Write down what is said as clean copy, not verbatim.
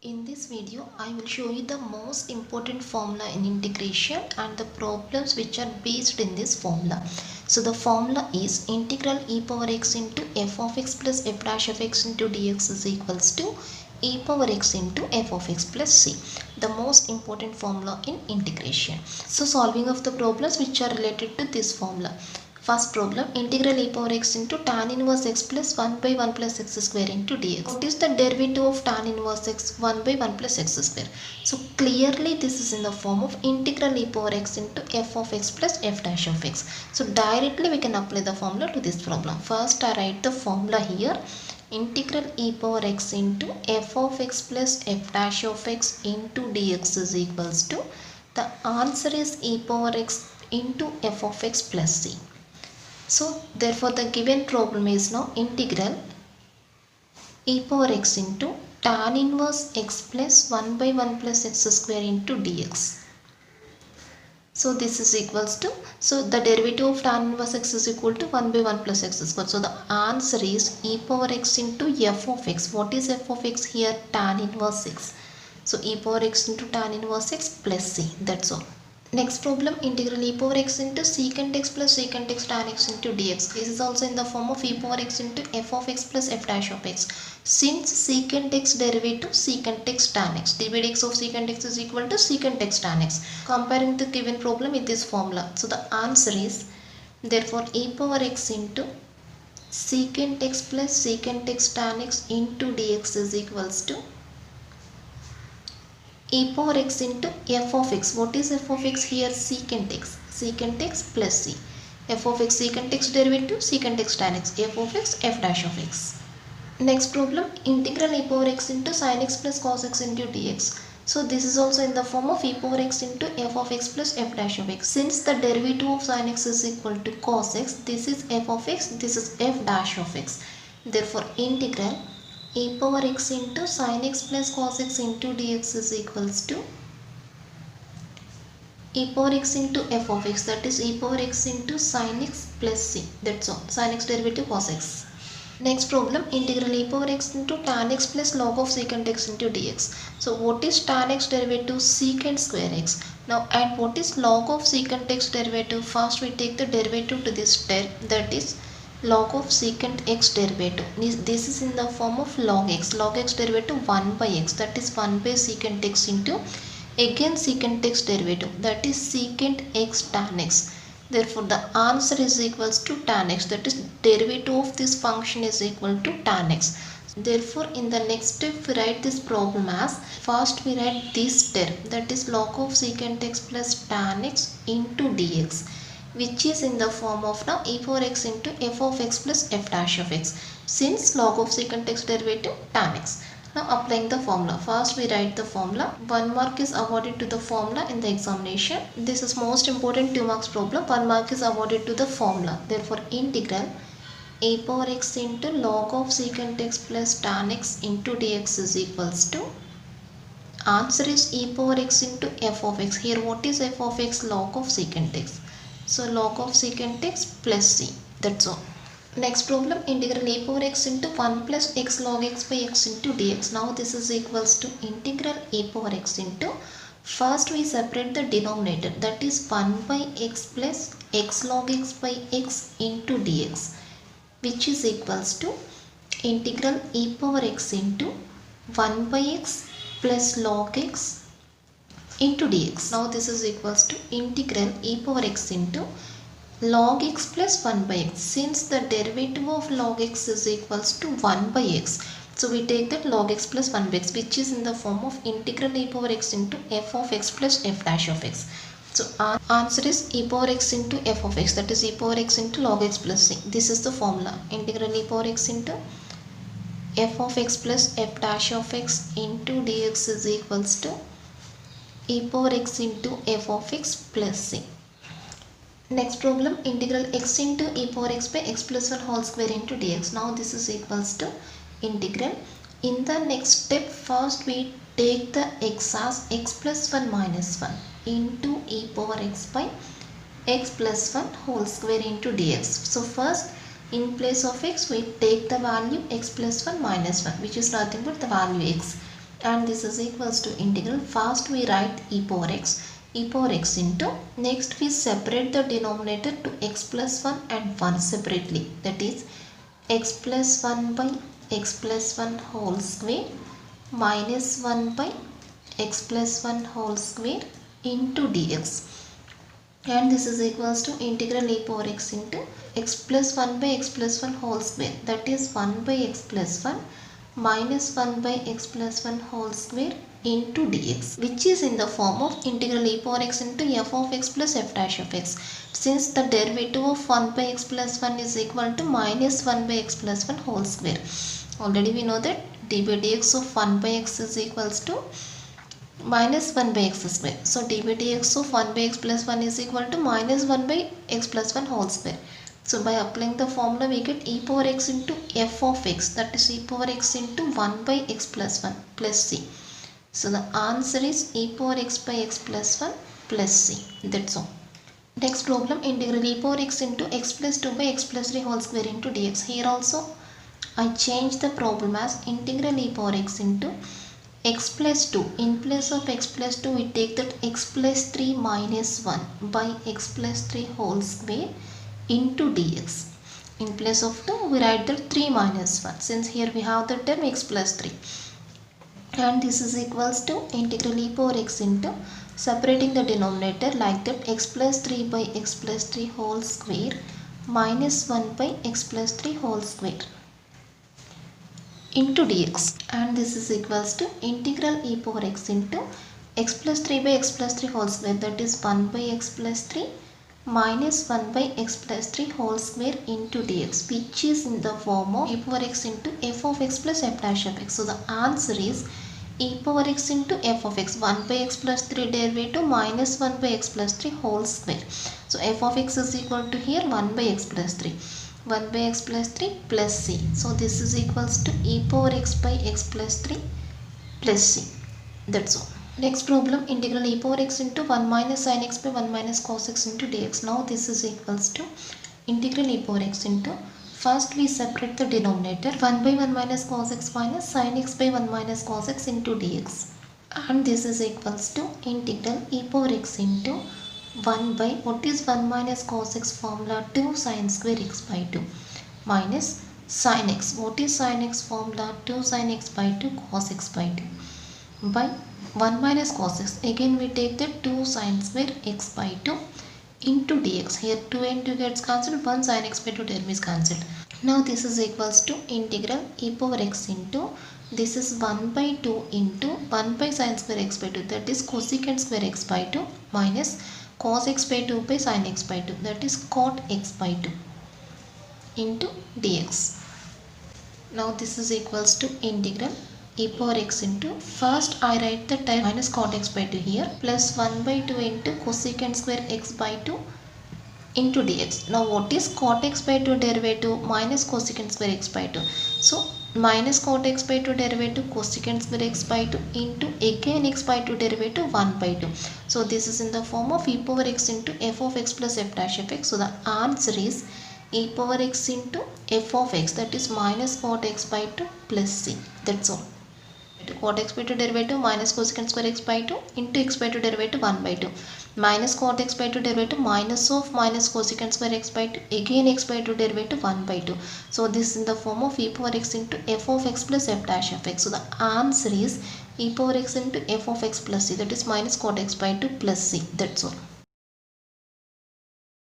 In this video, I will show you the most important formula in integration and the problems which are based in this formula. So the formula is integral e power x into f of x plus f dash of x into dx is equals to e power x into f of x plus c. The most important formula in integration. So solving of the problems which are related to this formula. First problem, integral e power x into tan inverse x plus 1 by 1 plus x square into dx. What is the derivative of tan inverse x 1 by 1 plus x square? So clearly this is in the form of integral e power x into f of x plus f dash of x. So directly we can apply the formula to this problem. First I write the formula here. Integral e power x into f of x plus f dash of x into dx is equals to, the answer is e power x into f of x plus c. So therefore the given problem is now integral e power x into tan inverse x plus 1 by 1 plus x square into dx. So this is equals to, so the derivative of tan inverse x is equal to 1 by 1 plus x square. So the answer is e power x into f of x. What is f of x here? Tan inverse x. So e power x into tan inverse x plus c. That's all. Next problem, integral e power x into secant x plus secant x tan x into dx. This is also in the form of e power x into f of x plus f dash of x. Since secant x derivative secant x tan x, dx of secant x is equal to secant x tan x. Comparing the given problem with this formula. So the answer is, therefore e power x into secant x plus secant x tan x into dx is equals to e power x into f of x. What is f of x here? Secant x. Secant x plus c. F of x secant x derivative secant x tan x. F of x f dash of x. Next problem, integral e power x into sin x plus cos x into dx. So this is also in the form of e power x into f of x plus f dash of x. Since the derivative of sin x is equal to cos x, this is f of x, this is f dash of x. Therefore integral e power x into sin x plus cos x into dx is equals to e power x into f of x, that is e power x into sin x plus c. That's all. Sin x derivative cos x. Next problem, integral e power x into tan x plus log of secant x into dx. So what is tan x derivative? Secant square x. Now and what is log of secant x derivative? First we take the derivative to this term, that is log of secant x derivative. This is in the form of log x. Log x derivative 1 by x, that is 1 by secant x into again secant x derivative, that is secant x tan x. Therefore the answer is equals to tan x, that is derivative of this function is equal to tan x. Therefore in the next step we write this problem as, first we write this term, that is log of secant x plus tan x into dx, which is in the form of now e power x into f of x plus f dash of x, since log of secant x derivative tan x. Now applying the formula. First we write the formula. 1 mark is awarded to the formula in the examination. This is most important 2 marks problem. 1 mark is awarded to the formula. Therefore integral e power x into log of secant x plus tan x into dx is equals to, answer is e power x into f of x. Here what is f of x? Log of secant x. So log of secant x plus c. That's all. Next problem, integral e power x into 1 plus x log x by x into dx. Now this is equals to integral e power x into, first we separate the denominator, that is 1 by x plus x log x by x into dx, which is equals to integral e power x into 1 by x plus log x into dx. Now this is equals to integral e power x into log x plus 1 by x. Since the derivative of log x is equals to 1 by x, so we take that log x plus 1 by x, which is in the form of integral e power x into f of x plus f dash of x. So our answer is e power x into f of x, that is e power x into log x plus c. This is the formula. Integral e power x into f of x plus f dash of x into dx is equals to e power x into f of x plus c. Next problem, integral x into e power x by x plus 1 whole square into dx. Now this is equals to integral. In the next step, first we take the x as x plus 1 minus 1 into e power x by x plus 1 whole square into dx. So first in place of x we take the value x plus 1 minus 1, which is nothing but the value x. and this is equals to integral. First we write e power x into, next we separate the denominator to x plus 1 and 1 separately, that is x plus 1 by x plus 1 whole square minus 1 by x plus 1 whole square into dx, and this is equals to integral e power x into x plus 1 by x plus 1 whole square, that is 1 by x plus 1 minus 1 by x plus 1 whole square into dx, which is in the form of integral e power x into f of x plus f dash of x. Since the derivative of 1 by x plus 1 is equal to minus 1 by x plus 1 whole square. Already we know that d by dx of 1 by x is equals to minus 1 by x square. So d by dx of 1 by x plus 1 is equal to minus 1 by x plus 1 whole square. So by applying the formula we get e power x into f of x, that is e power x into 1 by x plus 1 plus c. So the answer is e power x by x plus 1 plus c. That's all. Next problem, integral e power x into x plus 2 by x plus 3 whole square into dx. Here also I change the problem as integral e power x into x plus 2. In place of x plus 2 we take that x plus 3 minus 1 by x plus 3 whole square into dx. In place of 2 we write that 3 minus 1, since here we have the term x plus 3, and this is equals to integral e power x into, separating the denominator like that, x plus 3 by x plus 3 whole square minus 1 by x plus 3 whole square into dx, and this is equals to integral e power x into x plus 3 by x plus 3 whole square, that is 1 by x plus 3 minus 1 by x plus 3 whole square into dx, which is in the form of e power x into f of x plus f dash of x. So the answer is e power x into f of x, 1 by x plus 3 derivative minus 1 by x plus 3 whole square. So f of x is equal to here 1 by x plus 3, 1 by x plus 3 plus c. So this is equals to e power x by x plus 3 plus c. That's all. Next problem, integral e power x into 1 minus sin x by 1 minus cos x into dx. Now this is equals to integral e power x into, first we separate the denominator 1 by 1 minus cos x minus sin x by 1 minus cos x into dx, and this is equals to integral e power x into 1 by, what is 1 minus cos x formula, 2 sin square x by 2 minus sin x, what is sin x formula, 2 sin x by 2 cos x by 2 by 1 minus cos x, again we take the 2 sin square x by 2 into dx. Here 2 and 2 gets cancelled, 1 sin x by 2 term is cancelled. Now this is equals to integral e power x into, this is 1 by 2 into 1 by sin square x by 2, that is cosecant square x by 2 minus cos x by 2 by sin x by 2, that is cot x by 2 into dx. Now this is equals to integral e power x into, first I write the term minus cot x by 2 here, plus 1 by 2 into cosecant square x by 2 into dx. Now what is cot x by 2 derivative, minus cosecant square x by 2. So minus cot x by 2 derivative cosecant square x by 2 into again x by 2 derivative 1 by 2. So this is in the form of e power x into f of x plus f dash of x. So the answer is e power x into f of x, that is minus cot x by 2 plus c. That's all. Cot x by 2 derivative minus cosecant square x by 2 into x by 2 derivative 1 by 2 minus cot x by 2 derivative minus of minus cosecant square x by 2 again x by 2 derivative 1 by 2. So this is in the form of e power x into f of x plus f dash of x. So the answer is e power x into f of x plus c, that is minus cot x by 2 plus c. That's all.